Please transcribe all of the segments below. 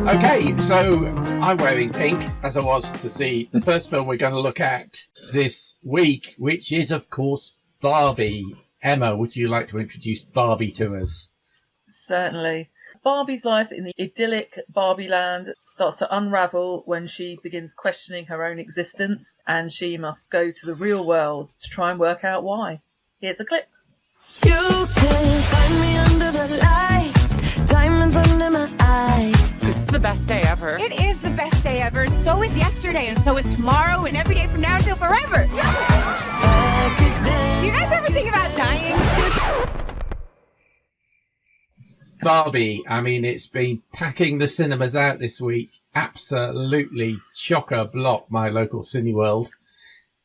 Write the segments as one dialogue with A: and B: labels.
A: Okay, so I'm wearing pink, as I was to see the first film we're going to look at this week, which is, of course, Barbie. Emma, would you like to introduce Barbie to us?
B: Certainly. Barbie's life in the idyllic Barbie land starts to unravel when she begins questioning her own existence, and she must go to the real world to try and work out why. Here's a clip.
C: You can find me under the lights, diamonds under my eyes.
D: It's the best day ever.
E: It is the best day ever. So is yesterday, and so is tomorrow, and every day from now until forever. Do you guys ever think about dying?
A: Barbie, I mean, it's been packing the cinemas out this week. Absolutely chock-a-block, my local Cineworld.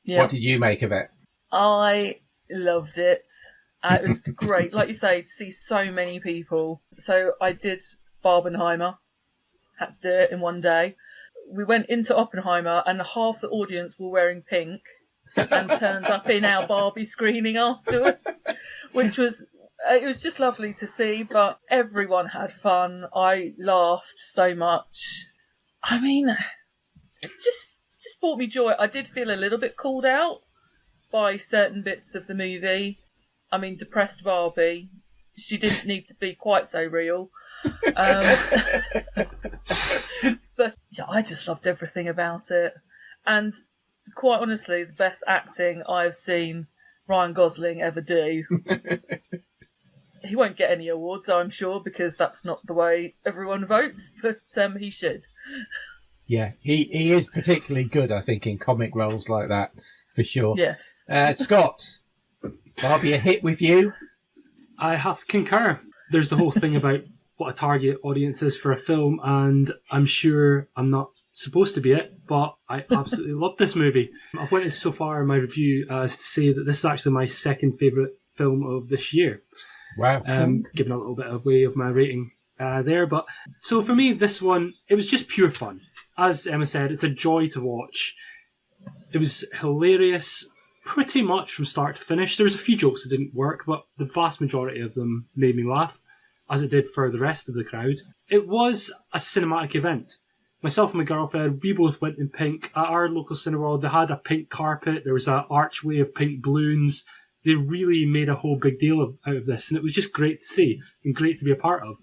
A: Yeah. What did you make of it?
B: I loved it. It was great, like you say, to see so many people. So I did Barbenheimer. Had to do it in one day. We went into Oppenheimer and half the audience were wearing pink and turned up in our Barbie screening afterwards, which was... It was just lovely to see, but everyone had fun. I laughed so much. I mean, it just brought me joy. I did feel a little bit called out by certain bits of the movie. I mean, depressed Barbie. She didn't need to be quite so real. But yeah, I just loved everything about it. And quite honestly, the best acting I've seen Ryan Gosling ever do. He won't get any awards, I'm sure, because that's not the way everyone votes, but he should.
A: Yeah, he is particularly good, I think, in comic roles like that, for sure.
B: Yes.
A: Scott, Barbie a hit with you?
F: I have to concur. There's the whole thing about what a target audience is for a film, and I'm sure I'm not supposed to be it, but I absolutely love this movie. I've went so far in my review as to say that this is actually my second favourite film of this year.
A: Wow.
F: Giving a little bit away of my rating there. But so for me, this one, it was just pure fun. As Emma said, it's a joy to watch. It was hilarious pretty much from start to finish. There was a few jokes that didn't work, but the vast majority of them made me laugh, as it did for the rest of the crowd. It was a cinematic event. Myself and my girlfriend, we both went in pink. At our local Cineworld, they had a pink carpet. There was an archway of pink balloons. They really made a whole big deal out of this, and it was just great to see and great to be a part of.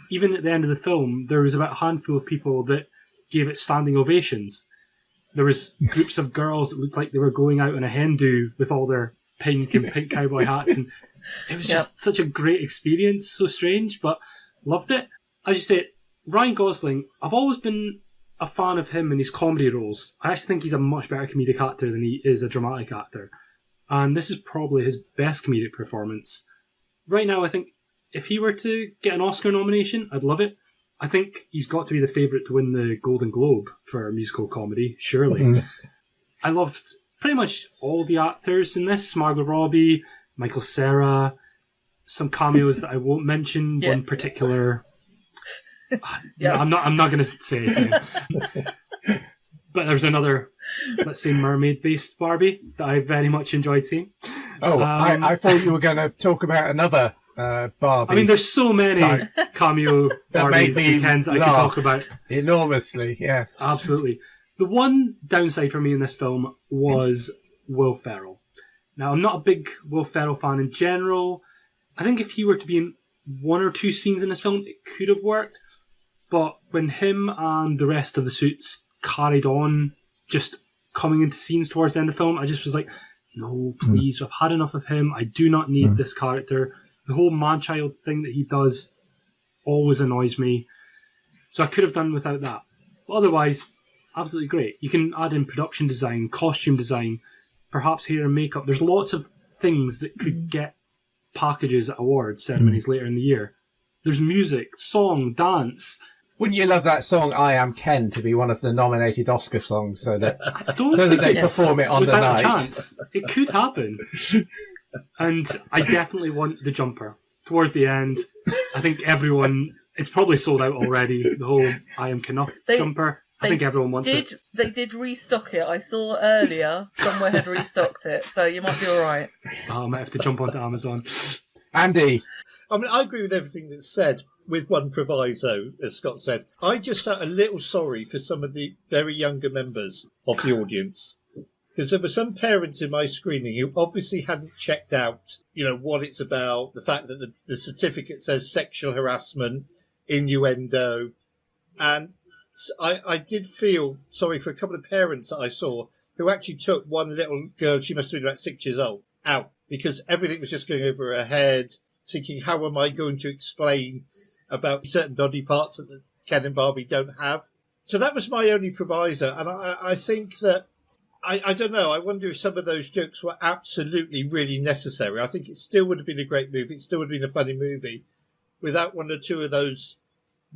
F: Even at the end of the film, there was about a handful of people that gave it standing ovations. There was groups of girls that looked like they were going out in a hen do with all their pink and pink cowboy hats, and it was just such a great experience. So strange, but loved it. As you say, Ryan Gosling, I've always been a fan of him in his comedy roles. I actually think he's a much better comedic actor than he is a dramatic actor. And this is probably his best comedic performance. Right now, I think if he were to get an Oscar nomination, I'd love it. I think he's got to be the favourite to win the Golden Globe for a musical comedy, surely. Mm-hmm. I loved pretty much all the actors in this. Margot Robbie, Michael Cera, some cameos that I won't mention, one particular... I'm not going to say it. But there's another, let's say, mermaid-based Barbie that I very much enjoyed seeing.
A: Oh, I thought you were going to talk about another Barbie.
F: I mean, there's so many cameo Barbies weekends I could talk about.
A: Enormously, yeah.
F: Absolutely. The one downside for me in this film was Will Ferrell. Now, I'm not a big Will Ferrell fan in general. I think if he were to be in one or two scenes in this film, it could have worked. But when him and the rest of the suits carried on, just coming into scenes towards the end of the film, I just was like, no, please, I've had enough of him. I do not need this character. The whole man-child thing that he does always annoys me. So I could have done without that. But otherwise, absolutely great. You can add in production design, costume design, perhaps hair and makeup. There's lots of things that could get packages at awards ceremonies later in the year. There's music, song, dance.
A: Wouldn't you love that song "I Am Ken" to be one of the nominated Oscar songs, so that they perform it on the night?
F: A chance. It could happen. And I definitely want the jumper towards the end. I think everyone. It's probably sold out already. The whole "I Am Kenough" jumper. I think everyone wants it.
B: They did restock it. I saw earlier somewhere had restocked it, so you might be all right.
F: I might have to jump onto Amazon.
A: Andy.
G: I mean, I agree with everything that's said.
D: with one proviso, as Scott said. I just felt a little sorry for some of the very younger members of the audience. Because there were some parents in my screening who obviously hadn't checked out, what it's about, the fact that the certificate says sexual harassment, innuendo. And I did feel sorry for a couple of parents that I saw who actually took one little girl, she must have been about 6 years old, out because everything was just going over her head, thinking, how am I going to explain about certain body parts that Ken and Barbie don't have? So that was my only proviso. And I think that, I don't know, I wonder if some of those jokes were absolutely really necessary. I think it still would have been a great movie. It still would have been a funny movie without one or two of those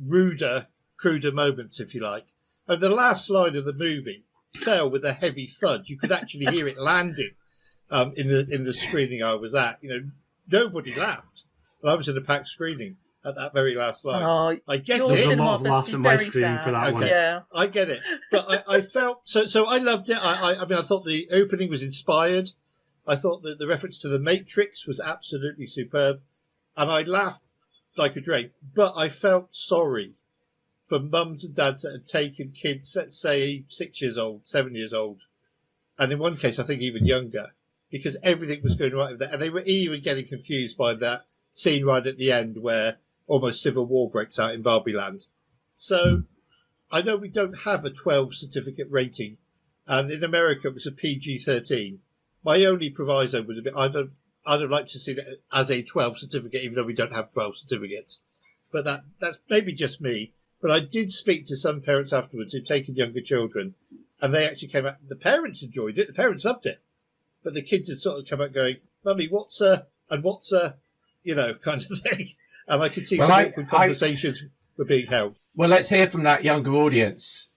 D: ruder, cruder moments, if you like. And the last line of the movie fell with a heavy thud. You could actually hear it landing in the screening I was at. Nobody laughed. And I was in a packed screening at that very last line.
B: Oh,
D: I get
B: your
D: it.
F: There's a
B: cinema
F: lot of
B: must
F: laughs
B: be
F: on my
B: very
F: screen
B: sad.
F: for that one.
B: Yeah.
D: I get it. But I felt... So I loved it. I mean, I thought the opening was inspired. I thought that the reference to The Matrix was absolutely superb. And I laughed like a drake. But I felt sorry for mums and dads that had taken kids, let's say 6 years old, 7 years old, and in one case, I think even younger, because everything was going right with that. And they were even getting confused by that scene right at the end where almost civil war breaks out in Barbie Land. So I know we don't have a 12 certificate rating, and in America it was a PG-13. My only proviso would have been I'd have liked to see it as a 12 certificate, even though we don't have 12 certificates. But that's maybe just me. But I did speak to some parents afterwards who'd taken younger children, and they actually came out. The parents enjoyed it. The parents loved it. But the kids had sort of come out going, Mummy, what's a kind of thing. And I could see some awkward conversations were being held.
A: Well, let's hear from that younger audience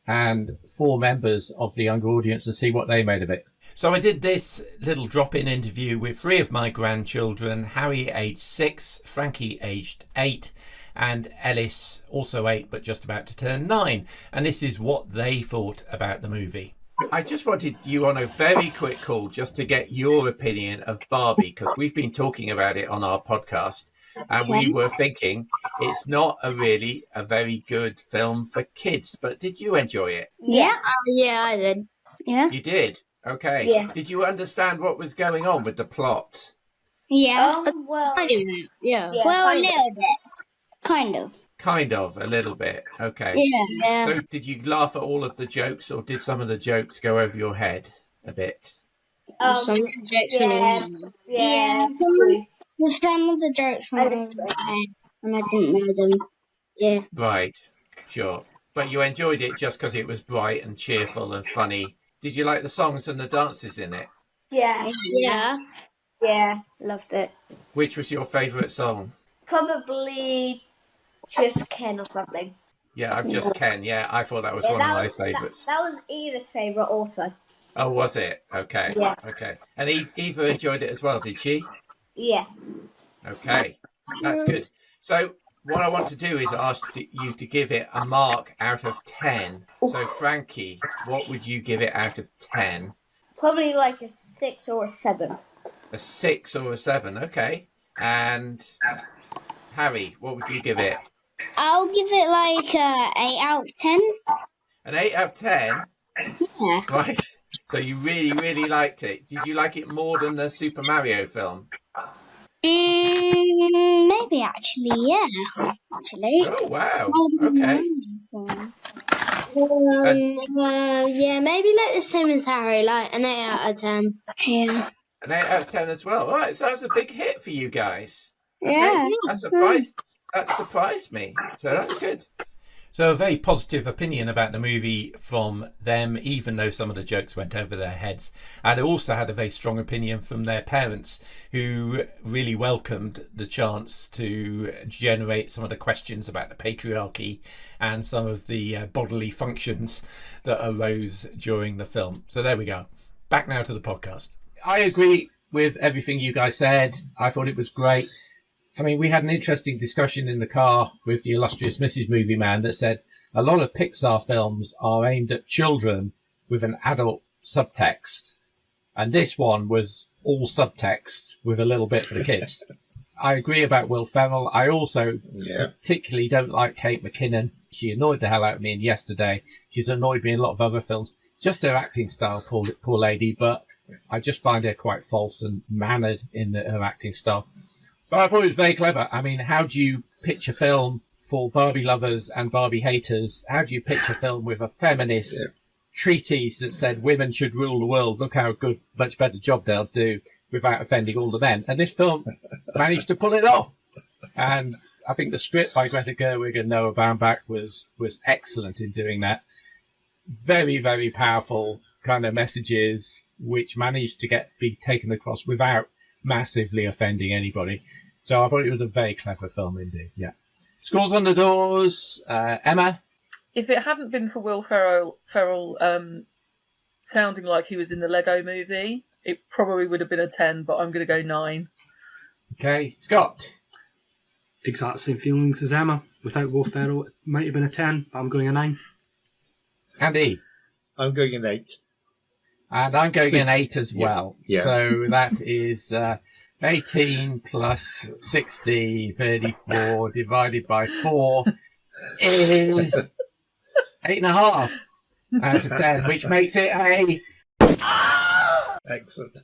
A: and 4 members of the younger audience and see what they made of it. So I did this little drop-in interview with 3 of my grandchildren, Harry aged 6, Frankie aged 8, and Ellis also 8 but just about to turn 9. And this is what they thought about the movie. I just wanted you on a very quick call just to get your opinion of Barbie, because we've been talking about it on our podcast and we were thinking it's not a very good film for kids. But did you enjoy it?
G: Yeah. Yeah, I did. Yeah.
A: You did? Okay.
G: Yeah.
A: Did you understand what was going on with the plot?
G: Yeah.
C: Well,
G: Kind of. Yeah.
C: Yeah,
G: Well, a
C: kind of.
G: little bit. Kind of.
A: Kind of, a little bit. Okay.
G: Yeah.
A: So did you laugh at all of the jokes, or did some of the jokes go over your head a bit?
G: Some of the jokes
C: yeah.
G: were
C: Yeah.
G: some of the jokes were over my head, and I didn't know them. Yeah.
A: Right, sure. But you enjoyed it just because it was bright and cheerful and funny. Did you like the songs and the dances in it?
C: Yeah.
G: Yeah.
C: Yeah. Loved it.
A: Which was your favourite song?
C: Probably just Ken or something.
A: Yeah, I'm just Ken. Yeah, I thought that was one of my favourites.
C: That was Edith's favourite also.
A: Oh, was it? Okay.
C: Yeah.
A: Okay. And Eva enjoyed it as well, did she?
C: Yeah.
A: Okay. That's good. So what I want to do is ask you to give it a mark out of 10. So Frankie, what would you give it out of 10?
C: Probably like a 6 or a 7.
A: A 6 or a 7. Okay. And Harry, what would you give it?
G: I'll give it like 8 out of 10.
A: An 8 out of 10?
G: Yeah.
A: Right. So you really, really liked it. Did you like it more than the Super Mario film?
G: Maybe actually, yeah. Actually.
A: Oh, wow. Okay.
G: Yeah, maybe like the same as Harry, like an 8 out of 10. Yeah.
A: An 8 out of 10 as well. All right, so that's a big hit for you guys.
G: Yeah.
A: That surprised me. So that's good. So a very positive opinion about the movie from them, even though some of the jokes went over their heads. And also had a very strong opinion from their parents, who really welcomed the chance to generate some of the questions about the patriarchy and some of the bodily functions that arose during the film. So there we go. Back now to the podcast. I agree with everything you guys said. I thought it was great. I mean, we had an interesting discussion in the car with the illustrious Mrs. Movie Man that said a lot of Pixar films are aimed at children with an adult subtext. And this one was all subtext with a little bit for the kids. I agree about Will Ferrell. I also particularly don't like Kate McKinnon. She annoyed the hell out of me in Yesterday. She's annoyed me in a lot of other films. It's just her acting style, poor lady, but I just find her quite false and mannered in her acting style. But I thought it was very clever. I mean, how do you pitch a film for Barbie lovers and Barbie haters? How do you pitch a film with a feminist treatise that said women should rule the world? Look how good, much better job they'll do without offending all the men. And this film managed to pull it off. And I think the script by Greta Gerwig and Noah Baumbach was excellent in doing that. Very, very powerful kind of messages which managed to be taken across without massively offending anybody. So I thought it was a very clever film indeed. Yeah. Scores on the doors. Emma?
B: If it hadn't been for Will Ferrell sounding like he was in the Lego movie, it probably would have been a 10, but I'm going to go 9.
A: Okay. Scott?
F: Exact same feelings as Emma. Without Will Ferrell, it might have been a 10, but I'm going a 9.
A: Andy?
D: I'm going an 8.
A: And I'm going an 8 as well.
D: Yeah.
A: So that is 18 plus 60, 34 divided by 4 is 8.5 out of 10, which makes it a...
D: Excellent.